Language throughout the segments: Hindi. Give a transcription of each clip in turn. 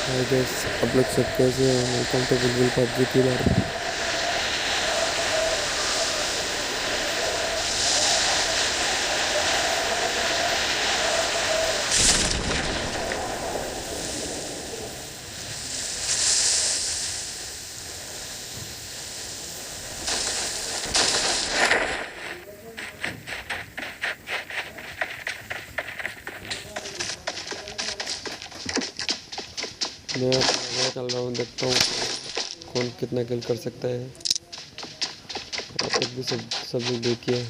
हाय गाइस, आप लोग सब कैसे हो? वेलकम टू बुलबुल पबजी की बार। मैं चल रहा हूँ, देखता हूँ कौन कितना किल कर सकता है। आप लोग भी सब लोग देखिए।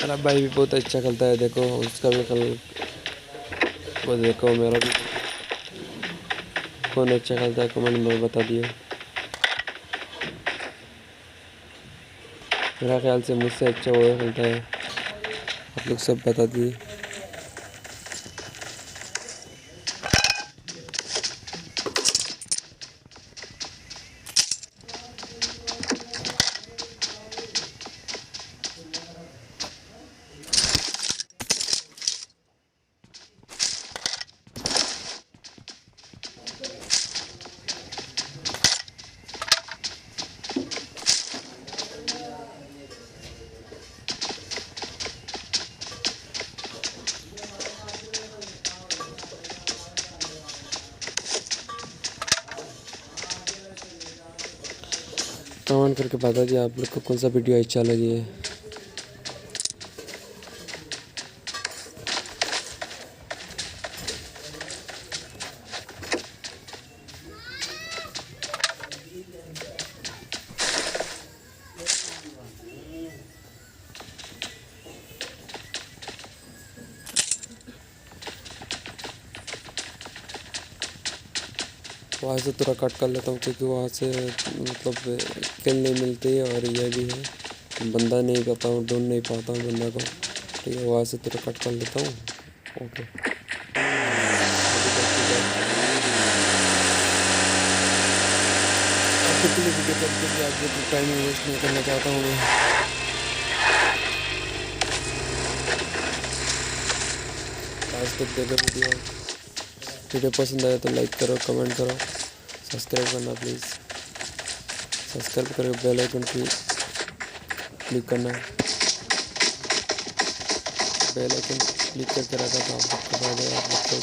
मेरा भाई भी बहुत अच्छा खेलता है, देखो उसका भी कल वो देखो। मेरा भी कौन अच्छा खेलता है कमेंट में बता दिए। मेरा ख्याल से मुझसे अच्छा वो खेलता है, आप लोग सब बता दिए। कमेंट करके बता दिए आप लोग को कौन सा वीडियो अच्छा लगी है। वहाँ से थोड़ा कट कर लेता हूँ क्योंकि वहाँ से मतलब किल नहीं मिलती है, और यह भी है बंदा नहीं पाता हूँ, ढूंढ नहीं पाता हूँ बंदा को। ठीक है, वहाँ से थोड़ा कट कर लेता हूँ। ओके, आपके लिए वीडियो करके आज टाइम वेस्ट नहीं करना चाहता हूँ मैं। आज तक देखो वीडियो पसंद आए तो लाइक करो, कमेंट करो, सब्सक्राइब करना प्लीज़। सब्सक्राइब करो, बेल आइकन की क्लिक करना। बेल आइकन क्लिक करके रखा था आप लोग को फायदा, आप लोग को।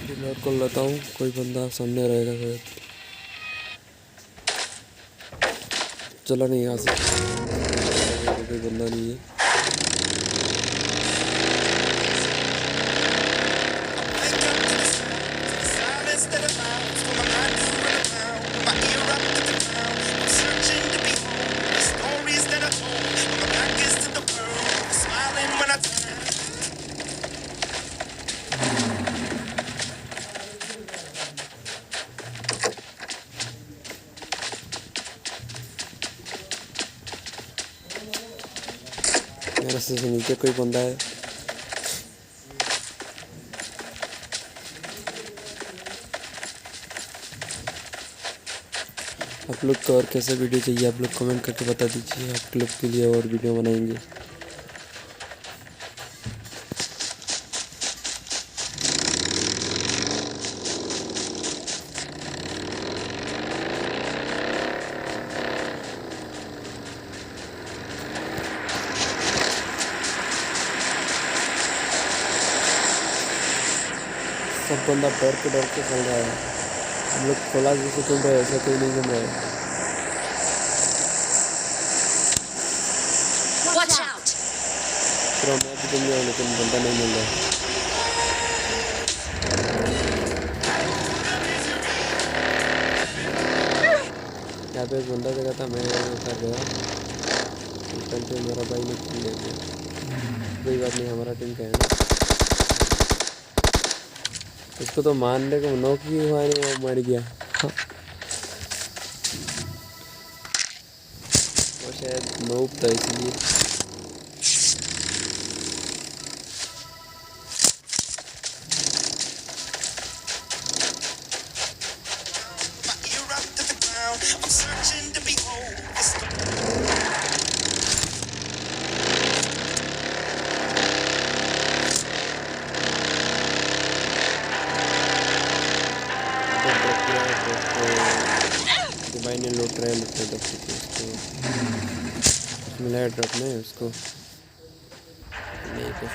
रिलोड कर लेता हूँ, कोई बंदा सामने रहेगा शायद। चला नहीं यहाँ से, कोई बंदा नहीं है। रास्ते से नीचे कोई बंदा है। आप लोग को और कैसा वीडियो चाहिए आप लोग कमेंट करके बता दीजिए, आप लोग के लिए और वीडियो बनाएंगे। सब बंदा डर के चल रहा है। हम लोग खोला जैसे घूम रहे हैं, ऐसा कोई नहीं घूम रहा है। पूरा मैच घूम गया लेकिन बंदा नहीं मिल रहा। यहाँ पे एक बंदा देखा था, मैं उतर गया, मेरा भाई ने खेल ले गया। कोई बात नहीं, हमारा टीम का है ना। उसको तो मारने को नॉक ही हुआ नहीं, वो मर गया। वो शायद नोब था इसलिए। भाई ने लूट रहा है, उसको मिला ड्रॉप में उसको नहीं कुछ।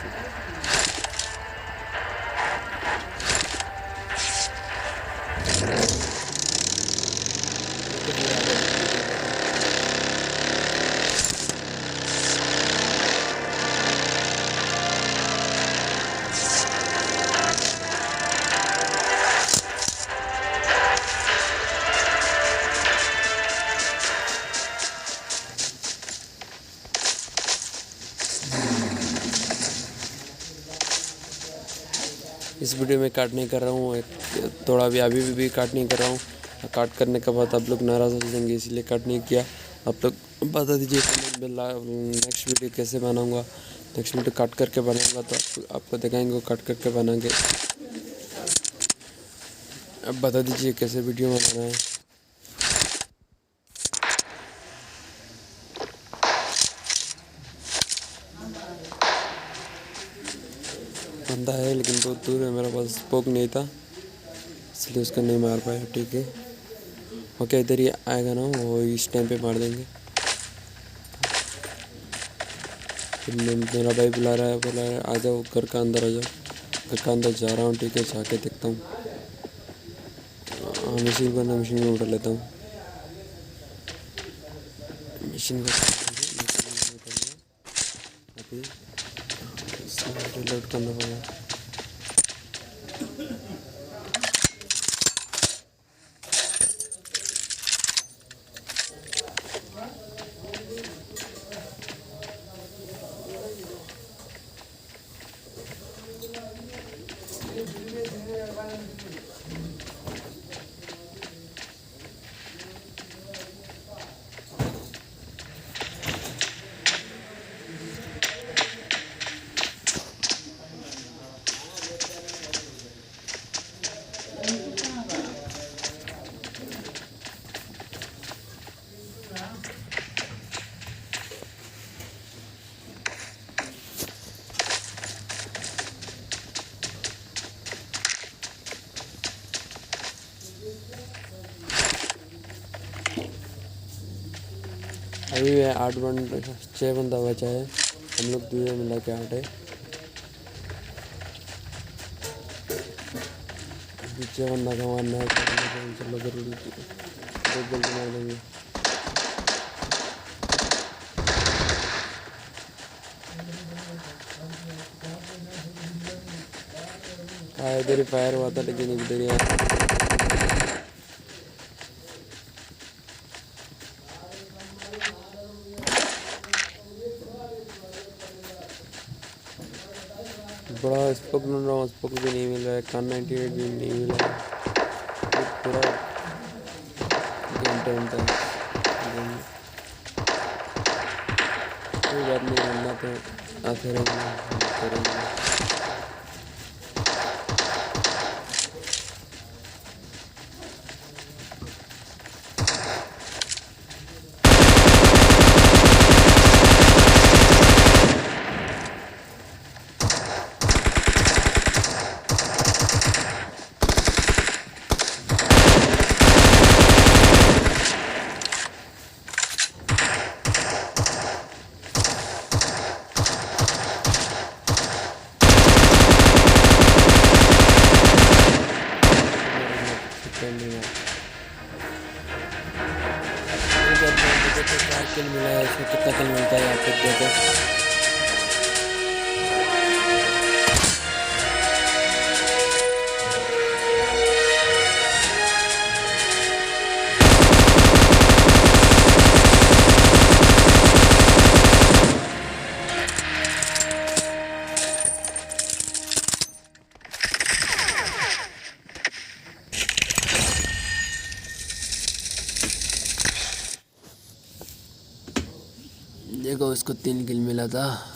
इस वीडियो में काट नहीं कर रहा हूँ, थोड़ा भी अभी भी काट नहीं कर रहा हूँ। काट करने के बाद आप लोग नाराज़ हो जाएंगे, इसलिए काट नहीं किया। आप लोग बता दीजिए नेक्स्ट वीडियो कैसे बनाऊँगा। नेक्स्ट वीडियो काट करके बनाऊँगा तो आपको दिखाएंगे, काट करके बनाएंगे। अब बता दीजिए कैसे वीडियो बनाना है। बंदा है लेकिन बहुत दूर है, मेरे पास स्पोक नहीं था इसलिए उसको नहीं मार पाया। ठीक है, ओके, इधर ही आएगा ना, वो इस टाइम पे मार देंगे। मेरा भाई बोला रहा है आ जाओ घर का अंदर, आ जाओ। घर का अंदर जा रहा हूँ। ठीक है, जाके देखता हूँ। मशीन करना, मशीन में उठा लेता हूँ। मशीन का रिलोड करना पड़ेगा। अभी 6 बंदा बचा है, हम लोग दूर मिला के 8 है। पीछे बंदा का मारना है, चलो जरूरी बहुत जल्दी मार देंगे। इधर ही फायर हुआ था लेकिन इधर ही बड़ा स्पोक ढूंढ रहा हूँ, स्पोक भी नहीं मिल रहा है, कान 98 भी नहीं मिल रहा है। पूरा गेम टाइम था। कोई बात नहीं, बनना तो आप करेंगे। किल मिला है, इसमें कितना किल मिलता है आप लोग देखो। देखो इसको 3 किल मिला था।